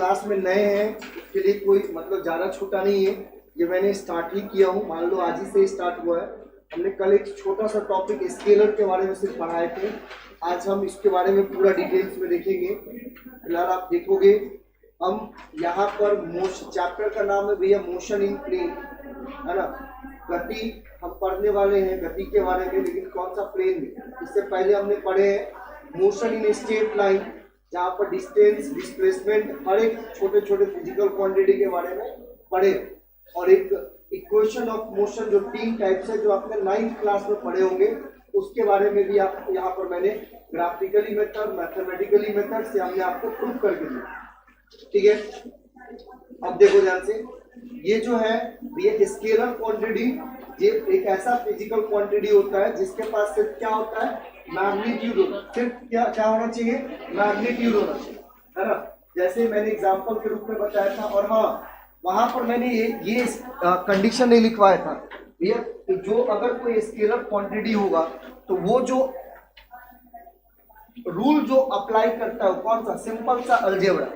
Class में नए हैं उसके लिए कोई मतलब ज़्यादा छूटा नहीं है, ये मैंने स्टार्ट ही किया हूँ, मान लो आज ही से स्टार्ट हुआ है। हमने कल एक छोटा सा टॉपिक स्केलर के बारे में सिर्फ पढ़ाए थे, आज हम इसके बारे में पूरा डिटेल्स में देखेंगे। फिलहाल आप देखोगे हम यहाँ पर चैप्टर का नाम है भैया मोशन इन प्लेन, है ना। गति हम पढ़ने वाले हैं गति के बारे में, लेकिन कौन सा प्लेन में। इससे पहले हमने पढ़े हैं मोशन इन स्ट्रेट लाइन, जहाँ पर डिस्टेंस डिस्प्लेसमेंट हर एक छोटे छोटे फिजिकल क्वांटिटी के बारे में पढ़े, और एक इक्वेशन ऑफ मोशन जो 3 टाइप्स है जो आपने 9th क्लास में पढ़े होंगे, उसके बारे में भी आप यहाँ पर मैंने ग्राफिकली मेथड मैथमेटिकली मेथड से हमने आपको प्रूव करके दिया, ठीक है। अब देखो ध्यान से, ये जो है ये स्केलर क्वांटिटी, ये एक ऐसा फिजिकल क्वांटिटी होता है जिसके पास सिर्फ क्या होता है, मैग्नीट्यूड होता है। सिर्फ क्या होना चाहिए, मैग्नीट्यूड होना चाहिए, है ना। जैसे मैंने एग्जांपल के रूप में बताया था, और हाँ वहां पर मैंने ये कंडीशन नहीं लिखवाया था भैया, जो अगर कोई स्केलर क्वांटिटी होगा तो वो जो रूल जो अप्लाई करता है कौन सा, सिंपल सा अलजेब्रा,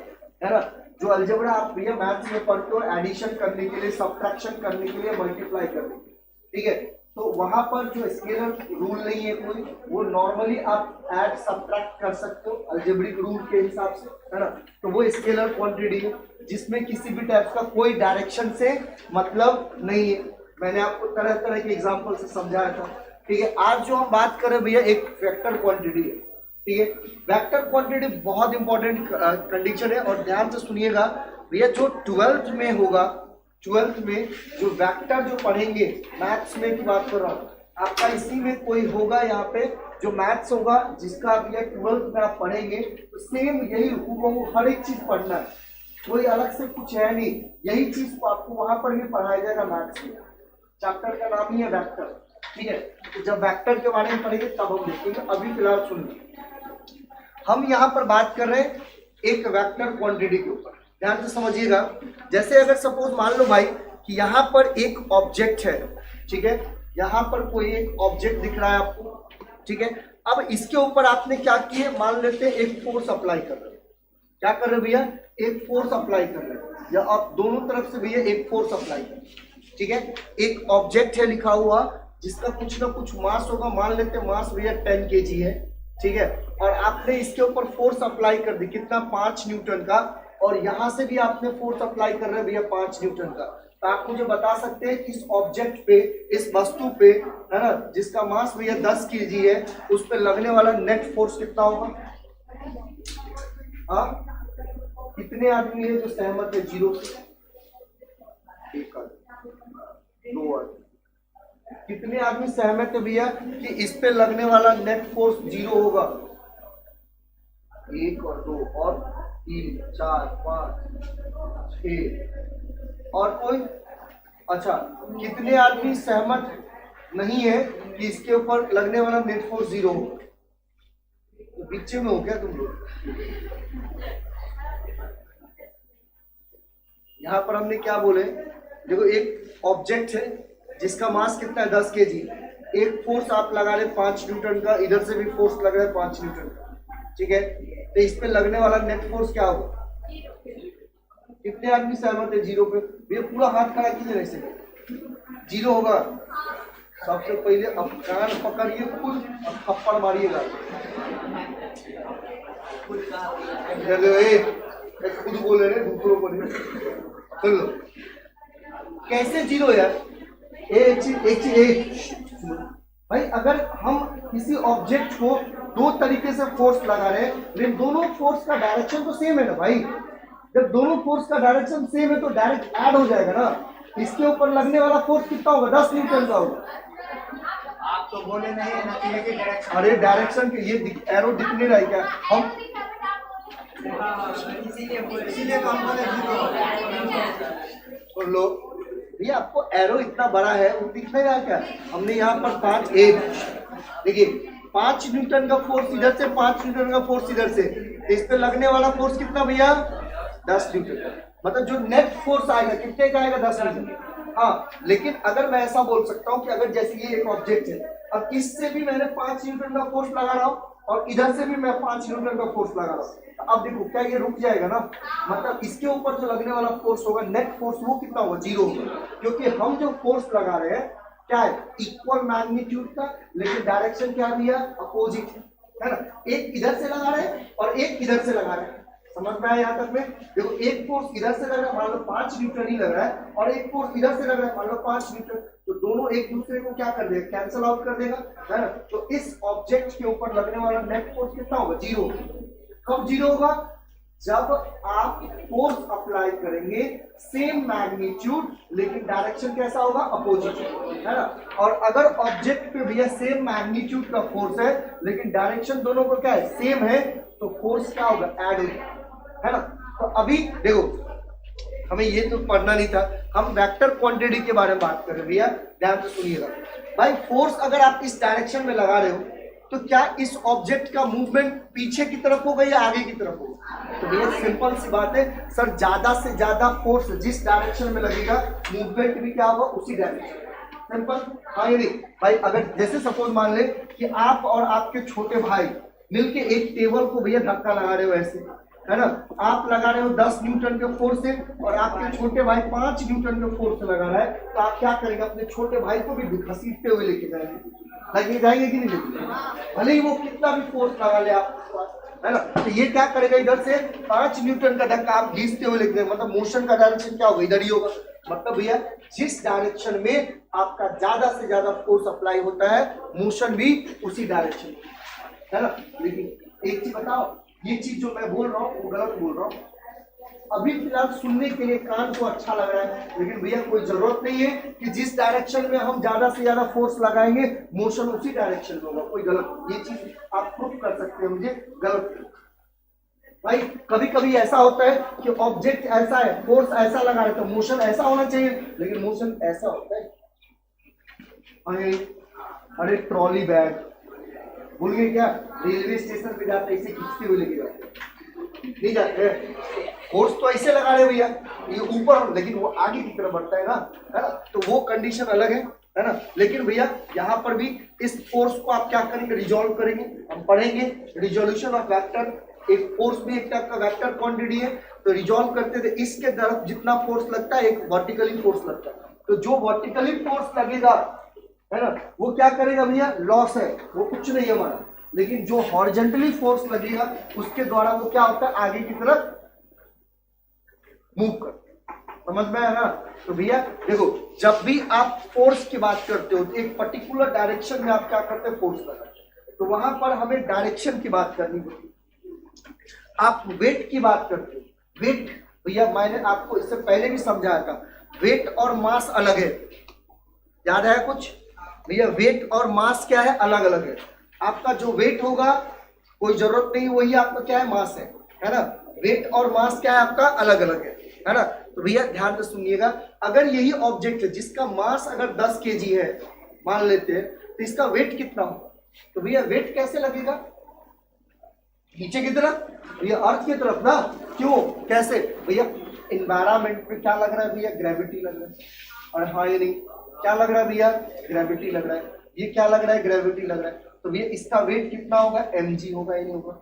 है ना। जो अलजेब्रा आप भैया मैथ्स में पढ़ते हो एडिशन करने के लिए, सब्ट्रैक्शन करने के लिए, मल्टीप्लाई करने के लिए, ठीक है। तो वहां पर जो स्केलर रूल नहीं है कोई, वो नॉर्मली आप ऐड सब्ट्रैक्ट कर सकते हो अलजेब्रिक रूल के हिसाब से, है ना। तो वो स्केलर क्वांटिटी है जिसमें किसी भी टाइप का कोई डायरेक्शन से मतलब नहीं है। मैंने आपको तरह तरह के एग्जांपल से समझाया था, ठीक है। आज जो हम बात करें भैया एक वेक्टर क्वांटिटी है, ठीक है। वेक्टर क्वांटिटी बहुत इंपॉर्टेंट कंडीशन है, और ध्यान से सुनिएगा भैया, जो 12th में होगा, 12th में जो वेक्टर जो पढ़ेंगे, मैथ्स में की बात कर रहा हूँ, आपका इसी में कोई होगा यहाँ पे जो मैथ्स होगा जिसका आप ये 12th में आप पढ़ेंगे, तो सेम यही हूबहू हर एक चीज पढ़ना है, कोई अलग से कुछ है नहीं, यही चीज को आपको वहां पर भी पढ़ाया जाएगा मैथ्स में। चैप्टर का नाम ही है वेक्टर, ठीक है। तो जब वेक्टर के बारे में पढ़ेंगे तब हम देखेंगे, अभी फिलहाल सुनिए। हम यहाँ पर बात कर रहे हैं एक वेक्टर क्वांटिटी के ऊपर, ध्यान से समझिएगा। जैसे अगर सपोज मान लो भाई कि यहाँ पर एक ऑब्जेक्ट है, ठीक है, यहाँ पर कोई एक ऑब्जेक्ट दिख रहा है आपको, ठीक है। अब इसके ऊपर आपने क्या किया, मान लेते हैं एक फोर्स अप्लाई कर रहे हैं, क्या कर रहे भैया, एक फोर्स अप्लाई कर रहे हैं, या आप दोनों तरफ से भैया एक फोर्स अप्लाई कर रहे हैं, ठीक है। एक ऑब्जेक्ट है लिखा हुआ जिसका कुछ ना कुछ मास होगा, मान लेते हैं मास भैया 10 kg है, ठीक है। और आपने इसके ऊपर फोर्स अप्लाई कर दी, कितना, 5 न्यूटन का, और यहां से भी आपने फोर्स अप्लाई कर रहे हैं भैया 5 न्यूटन का। तो आप मुझे बता सकते हैं इस ऑब्जेक्ट पे, इस वस्तु पे, है ना, जिसका मास भैया 10 kg है, उस पे लगने वाला नेट फोर्स कितना होगा। हाँ, कितने आदमी है जो सहमत है 0 से, 1 आदमी, 2 आदमी, कितने आदमी सहमत है भैया कि इस पे लगने वाला नेट फोर्स 0 होगा। 1 और 2 और 3 4 5 6 और कोई, अच्छा कितने आदमी सहमत नहीं है कि इसके ऊपर लगने वाला नेट फोर्स 0 होगा। तो पीछे में हो गया तुम लोग। यहाँ पर हमने क्या बोले, देखो एक ऑब्जेक्ट है जिसका मास कितना है 10 kg, एक फोर्स आप लगा रहे 5 न्यूटन का, इधर से भी फोर्स लग रहा है 5 न्यूटन का, ठीक है। तो इस पे लगने वाला नेट फोर्स क्या होगा, कितने आदमी सहमत है 0 पे, भैया पूरा हाथ खड़ा कीजिए, ऐसे 0 होगा। सबसे पहले अब कान पकड़िए खुद, अब थप्पड़ मारिएगा, खुद बोले रहे दूसरों को नहीं, सुन लो कैसे 0 यार। एक चीज भाई, अगर हम किसी ऑब्जेक्ट को 2 तरीके से फोर्स लगा रहे हैं, लेकिन दोनों फोर्स का डायरेक्शन तो सेम है ना भाई। जब दोनों फोर्स का डायरेक्शन सेम है तो डायरेक्ट ऐड हो जाएगा ना। इसके ऊपर लगने वाला फोर्स कितना होगा, 10 न्यूटन का होगा। आप तो बोले नहीं है ना कि डायरेक्शन, अरे डायरेक्शन के ये एरो दिख नहीं रहा है क्या, हम इसीलिए कम बोले 0। लो भैया, आपको एरो इतना बड़ा है वो दिख नहीं रहा क्या। हमने यहाँ पर 5 देखिए 5 न्यूटन का फोर्स इधर से, 5 न्यूटन का फोर्स इधर से, इस पे लगने वाला फोर्स कितना भैया 10 न्यूटन का, मतलब जो नेट फोर्स आएगा कितने का आएगा 10 न्यूटन। हाँ, लेकिन अगर मैं ऐसा बोल सकता हूँ कि अगर जैसे ये एक ऑब्जेक्ट है, अब इससे भी मैंने 5 न्यूटन का फोर्स लगा रहा हूँ, और इधर से भी मैं 5 न्यूटन का फोर्स लगा रहा हूँ, तो अब देखो क्या ये रुक जाएगा ना, मतलब इसके ऊपर जो लगने वाला फोर्स होगा नेट फोर्स वो कितना होगा, 0 होगा, क्योंकि हम जो फोर्स लगा रहे हैं क्या है, इक्वल मैग्नीट्यूड का, लेकिन डायरेक्शन क्या दिया, अपोजिट है ना, एक इधर से लगा रहे हैं और एक इधर से लगा रहे हैं। समझ में आया यहाँ तक में? देखो एक फोर्स इधर से लग रहा है, मान लो 5 न्यूटन ही लग रहा है, और एक फोर्स इधर से लग रहा है, मान लो 5 न्यूटन, तो दोनों एक दूसरे को क्या कर देगा, कैंसिल आउट कर देगा, है ना। तो इस ऑब्जेक्ट के ऊपर लगने वाला नेट फोर्स कितना होगा, 0। कब 0 होगा, जब आप फोर्स अप्लाई करेंगे सेम मैग्नीट्यूड, लेकिन डायरेक्शन कैसा होगा, अपोजिट, है ना। और अगर ऑब्जेक्ट पे भैया सेम मैग्नीट्यूड का फोर्स है, लेकिन डायरेक्शन दोनों को क्या है, सेम है, तो फोर्स क्या होगा, ऐड होगा, है ना। तो अभी देखो हमें ये तो पढ़ना नहीं था, हम वेक्टर क्वांटिटी के बारे में बात कर रहे हैं भैया, ध्यान से सुनिएगा भाई। फोर्स अगर आप इस डायरेक्शन में लगा रहे हो, तो क्या इस ऑब्जेक्ट का मूवमेंट पीछे की तरफ होगा या आगे की तरफ होगा, तो भैया सिंपल सी बात है सर, ज्यादा से ज्यादा फोर्स जिस डायरेक्शन में लगेगा मूवमेंट भी क्या होगा, उसी डायरेक्शन। सिंपल, हाँ ये नहीं भाई। अगर जैसे सपोज मान ले कि आप और आपके छोटे भाई मिलके एक टेबल को भैया धक्का लगा रहे हो ऐसे, है ना, आप लगा रहे हो 10 न्यूटन के फोर्स से, और आपके छोटे भाई 5 न्यूटन के फोर्स से लगा रहा है, तो आप क्या करेंगे, अपने छोटे भाई को भी घसीटते हुए लेके जाएंगे कि नहीं लेके, भले ही वो कितना भी फोर्स लगा ले आप, है ना। तो ये क्या करेगा, इधर से 5 न्यूटन का धक्का आप घींचते हुए लेके जाएंगे, मतलब मोशन का डायरेक्शन क्या होगा, इधर ही होगा। मतलब भैया जिस डायरेक्शन में आपका ज्यादा से ज्यादा फोर्स अप्लाई होता है, मोशन भी उसी डायरेक्शन में, है ना। लेकिन एक चीज बताओ, ये चीज जो मैं बोल रहा हूँ वो गलत बोल रहा हूँ, अभी फिलहाल सुनने के लिए कान को अच्छा लग रहा है, लेकिन भैया कोई जरूरत नहीं है कि जिस डायरेक्शन में हम ज्यादा से ज्यादा फोर्स लगाएंगे मोशन उसी डायरेक्शन में होगा, कोई गलत, ये चीज आप प्रूफ कर सकते हैं मुझे, गलत भाई। कभी कभी ऐसा होता है कि ऑब्जेक्ट ऐसा है, फोर्स ऐसा लगा रहे, तो मोशन ऐसा होना चाहिए, लेकिन मोशन ऐसा होता है। अरे ट्रॉली बैग भूल गए क्या, रेलवे स्टेशन पे जाते इसे खींचते हुए लेके जाते, नहीं जाते, फोर्स तो ऐसे लगा रहे भैया, ये ऊपर, लेकिन वो आगे की तरफ बढ़ता है ना, तो वो कंडीशन अलग है ना। लेकिन भैया यहाँ पर भी इस फोर्स को आप क्या करेंगे, रिजॉल्व करेंगे, हम पढ़ेंगे रिजोल्यूशन ऑफ वेक्टर। एक फोर्स भी एक टाइप का वेक्टर क्वांटिटी है, तो रिजॉल्व करते थे, इसके तरफ जितना फोर्स लगता है एक वर्टिकली फोर्स लगता है, तो जो वर्टिकली फोर्स लगेगा, है ना, वो क्या करेगा भैया, लॉस है, वो कुछ नहीं है हमारा। लेकिन जो हॉरिजॉन्टली फोर्स लगेगा उसके द्वारा वो क्या होता है, आगे की तरफ मूव कर, समझ में आया ना। तो भैया देखो, जब भी आप फोर्स की बात करते हो तो एक पर्टिकुलर डायरेक्शन में आप क्या करते हैं, फोर्स लगाते हैं, तो वहां पर हमें डायरेक्शन की बात करनी होती है। आप वेट की बात करते हो, वेट भैया मैंने आपको इससे पहले भी समझाया था, वेट और मास अलग है, याद है कुछ भैया, वेट और मास क्या है, अलग अलग है। आपका जो वेट होगा कोई जरूरत नहीं, वही आपका क्या है, मास है ना। वेट और मास क्या है आपका, अलग अलग है ना। तो भैया ध्यान से सुनिएगा, अगर यही ऑब्जेक्ट है जिसका मास अगर 10 kg है मान लेते हैं, तो इसका वेट कितना होगा, तो भैया वेट कैसे लगेगा, नीचे की तरफ, भैया अर्थ की तरफ ना, क्यों, कैसे भैया, एनवायरमेंट में क्या लग रहा है भैया, ग्रेविटी लग रहा है, और हाँ ये नहीं, क्या लग रहा है भैया, ग्रेविटी लग रहा है, ये क्या लग रहा है, ग्रेविटी लग रहा है, तो भैया इसका वेट कितना होगा, mg होगा, ये नहीं होगा,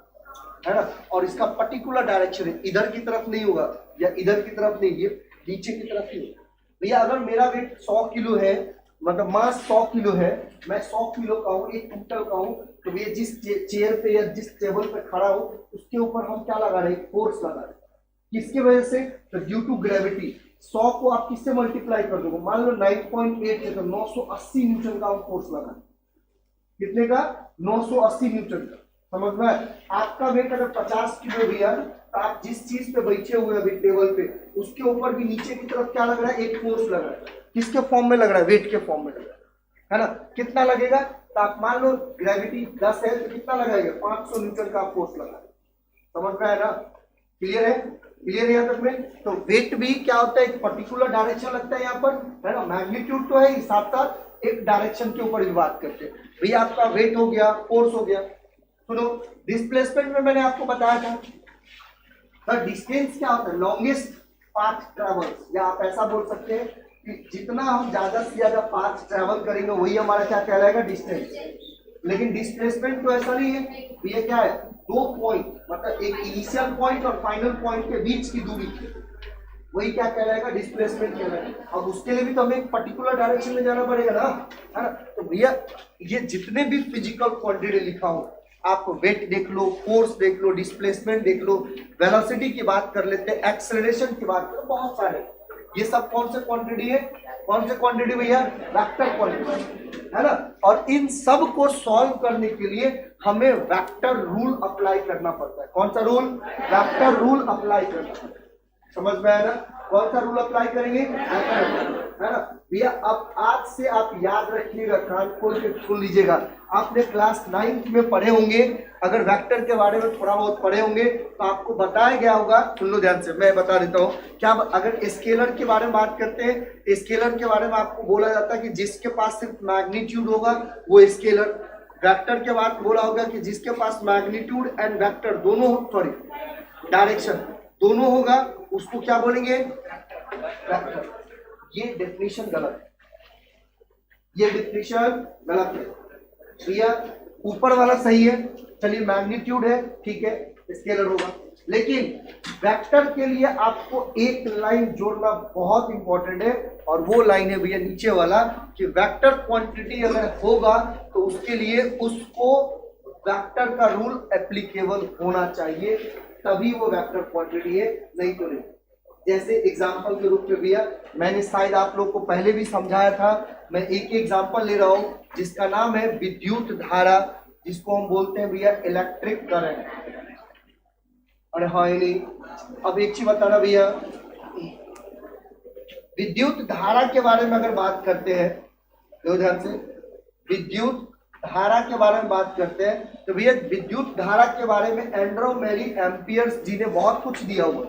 है ना। और इसका पर्टिकुलर डायरेक्शन है, इधर की तरफ नहीं होगा या इधर की तरफ नहीं, ये नीचे की तरफ ही होगा। भैया अगर मेरा वेट 100 किलो है, मतलब मास 100 किलो है, मैं 100 किलो का हूँ, एक क्विंटल का हूँ, तो भैया जिस चेयर पे या जिस टेबल पे खड़ा हो उसके ऊपर हम क्या लगा रहे हैं, फोर्स लगा रहे हैं, किसके वजह से, तो ड्यू टू ग्रेविटी। 100 को आप किससे मल्टीप्लाई कर दोगे, मान लो 9.8 है, तो 980 न्यूटन का हम फोर्स लगा, कितने का, 980 न्यूटन का, समझ में। आपका वेट अगर 50 किलो भी है, तो आप जिस चीज पे बैठे हुए अभी टेबल पे, उसके ऊपर भी नीचे की तरफ क्या लग रहा है, एक फोर्स लग रहा है, किसके फॉर्म में लग रहा है, वेट के फॉर्म में लग रहा है ना। कितना लगेगा, तो आप मान लो ग्रेविटी 10 है, तो कितना लगाएगा, 500 न्यूटन का फोर्स लगा, समझ में आया ना, क्लियर है, क्लियर है यहाँ तक में। तो वेट भी क्या होता है, एक पर्टिकुलर डायरेक्शन लगता है यहाँ पर, है ना, मैग्नीट्यूड तो है, साथ साथ एक डायरेक्शन के ऊपर भी बात करते हैं। भैया आपका वेट हो गया, फोर्स हो गया, सुनो डिस्प्लेसमेंट में मैंने आपको बताया था, सर डिस्टेंस क्या होता है, लॉन्गेस्ट पाथ ट्रेवल्स, या आप ऐसा बोल सकते हैं कि जितना हम ज्यादा से ज्यादा पाथ ट्रेवल करेंगे वही हमारा क्या कहलाएगा, डिस्टेंस, लेकिन डिस्प्लेसमेंट तो ऐसा नहीं है, ये क्या है, 2 पॉइंट, मतलब एक इनिशियल पॉइंट और फाइनल पॉइंट के बीच की दूरी, वही क्या कहलाएगा, डिस्प्लेसमेंट कहलाएगा। अब उसके लिए भी तो हमें एक पर्टिकुलर डायरेक्शन में जाना पड़ेगा ना, है ना। तो भैया ये जितने भी फिजिकल क्वांटिटी लिखा हो, आप वेट देख लो, फोर्स देख लो, डिस्प्लेसमेंट देख लो, वेलोसिटी की बात कर लेते हैं, एक्सेलरेशन की बात करो, बहुत सारे, ये सब कौन से क्वांटिटी है, कौन से क्वांटिटी भैया, वेक्टर क्वांटिटी, है ना। और इन सब को सॉल्व करने के लिए हमें वेक्टर रूल अप्लाई करना पड़ता है। कौन सा रूल, वेक्टर रूल अप्लाई करना पड़ता है। समझ में आया ना, कौन सा रूल अप्लाई करेंगे, है ना भैया। अब आज से आप याद रखिएगा, कान खोल के सुन लीजिएगा, आपने क्लास 9th में पढ़े होंगे, अगर वेक्टर के बारे में थोड़ा बहुत पढ़े होंगे तो आपको बताया गया होगा, सुन लो ध्यान से, मैं बता देता हूँ। क्या अगर स्केलर के बारे में बात करते हैं, स्केलर के बारे में आपको बोला जाता है कि जिसके पास सिर्फ मैग्नीट्यूड होगा वो स्केलर। वेक्टर के बाद बोला होगा कि जिसके पास मैग्नीट्यूड एंड वेक्टर दोनों, सॉरी डायरेक्शन दोनों होगा, उसको क्या बोलेंगे, वेक्टर। ये डेफिनेशन गलत है, ये डेफिनेशन गलत है भैया। ऊपर वाला सही है, चलिए मैग्नीट्यूड है, ठीक है, स्केलर होगा। लेकिन वेक्टर के लिए आपको एक लाइन जोड़ना बहुत इंपॉर्टेंट है, और वो लाइन है भैया नीचे वाला, कि वेक्टर क्वांटिटी अगर होगा तो उसके लिए उसको वेक्टर का रूल एप्लीकेबल होना चाहिए, तभी वो वेक्टर क्वांटिटी है, नहीं तो नहीं। जैसे एग्जांपल के रूप में भैया, मैंने शायद आप लोग को पहले भी समझाया था, मैं एक एग्जांपल ले रहा हूं जिसका नाम है विद्युत धारा, जिसको हम बोलते हैं भैया इलेक्ट्रिक करंट। अरे हाँ नहीं, अब एक चीज बताना भैया, विद्युत धारा के बारे में अगर बात करते हैं, तो ध्यान से, विद्युत धारा के बारे में बात करते हैं तो भैया विद्युत धारा के बारे में एंड्रो मैरी एम्पियर्स जी ने बहुत कुछ दिया हुआ,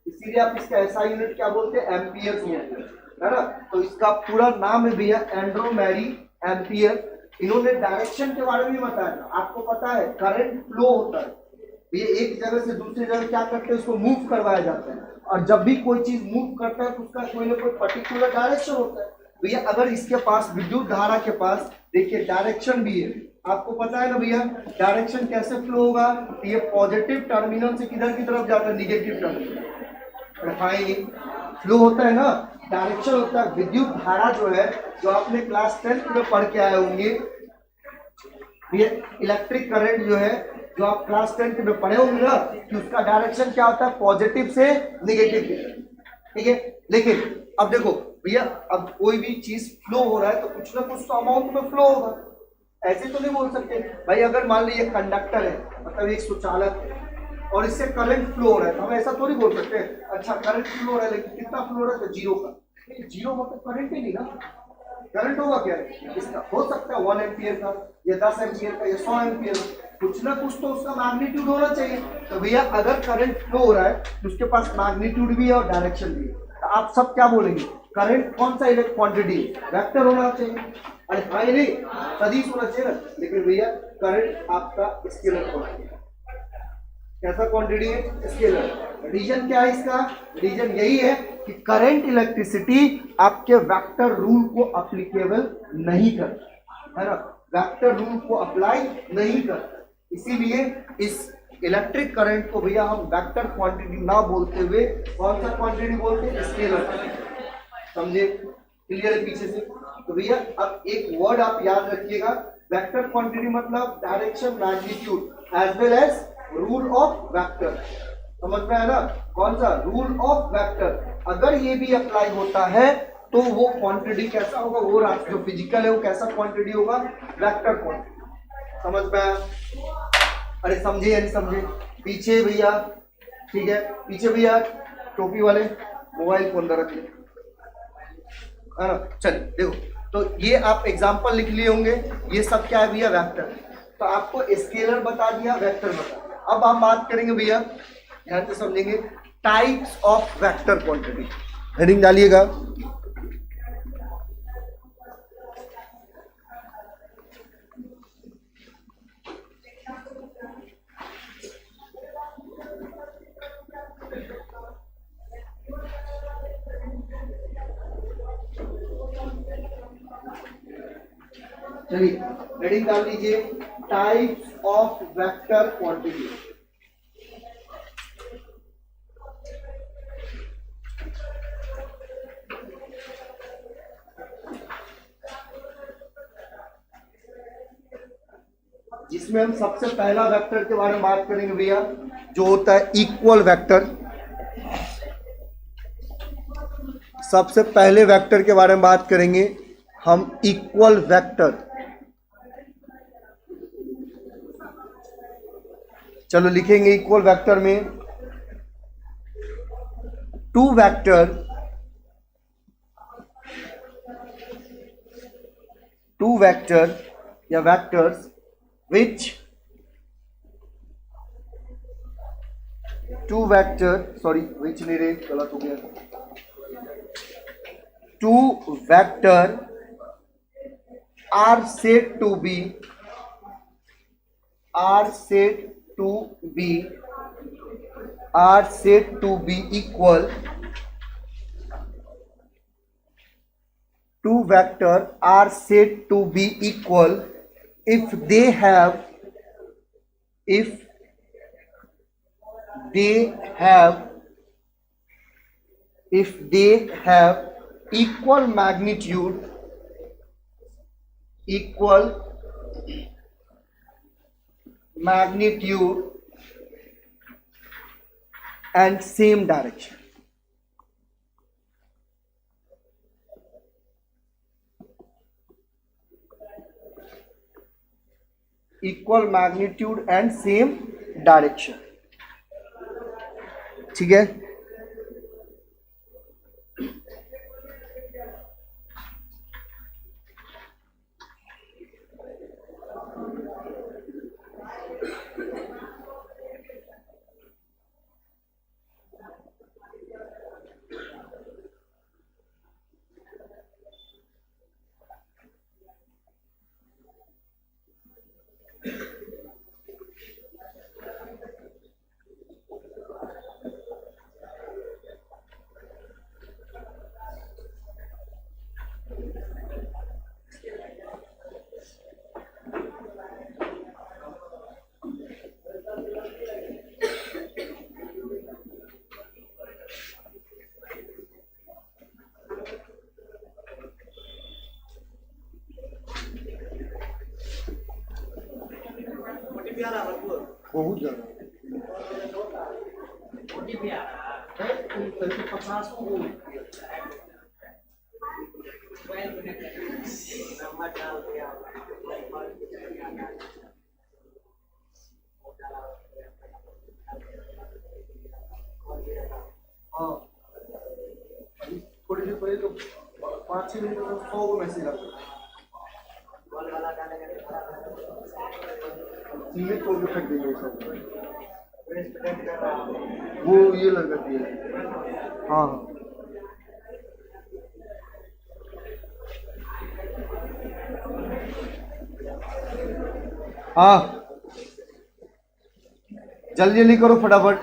इसीलिए आप इसका ऐसा यूनिट क्या बोलते हैं, एम्पियर्स बोलते हैं, है ना। तो इसका पूरा नाम है भैया एंड्रो मैरी एम्पियर। इन्होंने डायरेक्शन के बारे में भी बताया था, आपको पता है करंट फ्लो होता है, ये एक जगह से दूसरी जगह क्या करते हैं, उसको मूव करवाया जाता है, और जब भी कोई चीज मूव करता है तो उसका कोई ना कोई पर्टिकुलर डायरेक्शन होता है भैया। अगर इसके पास विद्युत धारा के पास देखिए डायरेक्शन भी है, आपको पता है ना भैया डायरेक्शन कैसे फ्लो होगा, ये पॉजिटिव टर्मिनल से किधर की तरफ जाता है, निगेटिव टर्मिनल, फ्लो होता है ना, डायरेक्शन होता है। विद्युत धारा जो है, जो आपने क्लास 10th में पढ़ के आए होंगे, ये इलेक्ट्रिक करंट जो है, जो आप क्लास 10th में पढ़े होंगे ना, कि उसका डायरेक्शन क्या होता है, पॉजिटिव से निगेटिव की तरफ, ठीक है। लेकिन अब देखो भैया, अब कोई भी चीज फ्लो हो रहा है तो कुछ ना कुछ तो अमाउंट में फ्लो होगा, ऐसे तो नहीं बोल सकते भाई। अगर मान लीजिए कंडक्टर है, मतलब एक सुचालक है, और इससे करंट फ्लो हो रहा है, तो हम ऐसा थोड़ी बोल सकते हैं, अच्छा करंट फ्लो हो रहा है, लेकिन कितना फ्लो हो रहा है, तो जीरो का, जीरो मतलब करंट ही नहीं ना, करंट होगा क्या, इसका हो सकता है 1 एम्पियर का, या 10 एम्पियर का, या 100 एम्पियर का, कुछ ना कुछ तो उसका मैग्नीट्यूड होना चाहिए। तो भैया अगर करंट फ्लो हो रहा है तो उसके पास मैग्नीट्यूड भी है और डायरेक्शन भी है, तो आप सब क्या बोलेंगे, करंट कौन सा इलेक्ट्रिक क्वांटिटी, वेक्टर होना चाहिए, अरे हाँ नहीं, सदिश होना चाहिए ना। लेकिन भैया करंट आपका स्केलर होना चाहिए, कैसा क्वांटिटी है, स्केलर। रीजन क्या है इसका, रीजन यही है कि करंट इलेक्ट्रिसिटी आपके वेक्टर रूल को अप्लीकेबल नहीं करता, है ना, वेक्टर रूल को अप्लाई नहीं करता, इसीलिए इस इलेक्ट्रिक करंट को भैया हम वेक्टर क्वांटिटी ना बोलते हुए कौन सा क्वांटिटी बोलते हैं, स्केलर। समझे, क्लियर है पीछे से। तो भैया अब एक वर्ड आप याद रखिएगा, वेक्टर क्वांटिटी मतलब direction, magnitude as well as rule of vector, समझ में है ना, कौन सा, रूल ऑफ वेक्टर। अगर ये भी अप्लाई होता है तो वो क्वांटिटी कैसा होगा, वो जो फिजिकल है वो कैसा क्वांटिटी होगा, वेक्टर क्वांटिटी। समझ में आया, अरे समझे या नहीं समझे, पीछे भैया, ठीक है, पीछे भैया टोपी वाले मोबाइल को अंदर रखिए, है ना। चलिए देखो, तो ये आप एग्जांपल लिख लिए होंगे, ये सब क्या है भैया, वेक्टर। तो आपको स्केलर बता दिया, वेक्टर बता दिया। अब हम बात करेंगे भैया, ध्यान से समझेंगे, types of vector quantity. Heading डालिएगा, चलिए हेडिंग डाल लीजिए, टाइप्स ऑफ वेक्टर क्वांटिटी। जिसमें हम सबसे पहला वेक्टर के बारे में बात करेंगे भैया, जो होता है इक्वल वेक्टर। सबसे पहले वेक्टर के बारे में बात करेंगे हम, इक्वल वेक्टर। चलो लिखेंगे इक्वल वेक्टर में टू वेक्टर या vectors which two vector, sorry which नहीं रे, गलत हो गया, two vector are said to be equal. Two vector are said to be equal if they have equal magnitude and same direction. Equal magnitude and same direction, ठीक है। बहुत ज्यादा 50 को हाँ, थोड़ी देर पहले तो 5-6 मिनट में 100 को मैसेज आता है, सीमित को भी फेंक देंगे सब, वो ये लगाती है। हाँ हाँ, जल्दी जल्दी करो फटाफट।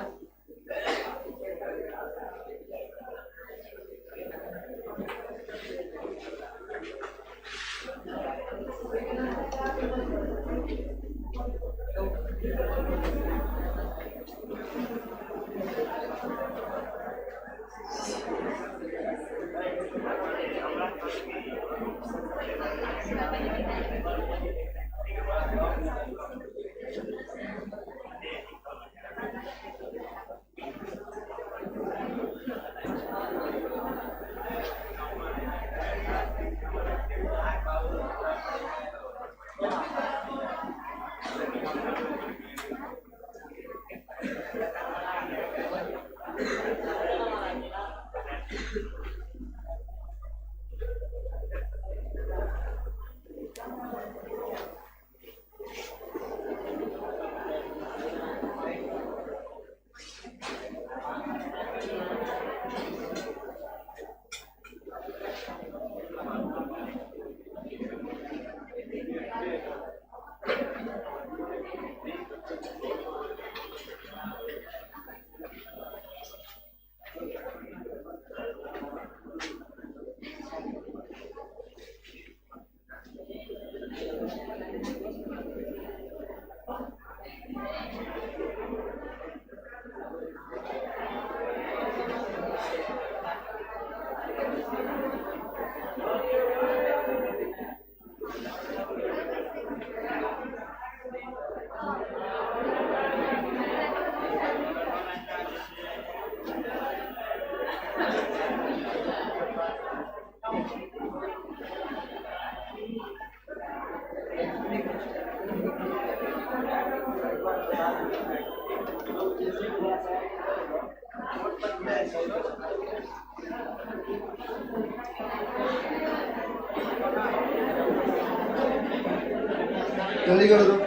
जल्दी कर दो।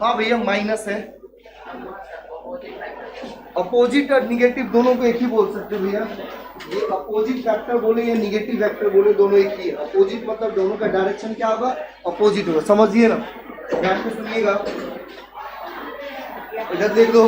हाँ भैया माइनस है। अपोजिट और निगेटिव दोनों को एक ही बोल सकते हो भैया। ये अपोजिट वेक्टर बोले या निगेटिव वेक्टर बोले दोनों एक ही है। अपोजिट मतलब दोनों का डायरेक्शन क्या होगा, अपोजिट होगा। समझिए ना, ध्यान से सुनिएगा। इधर देख दो।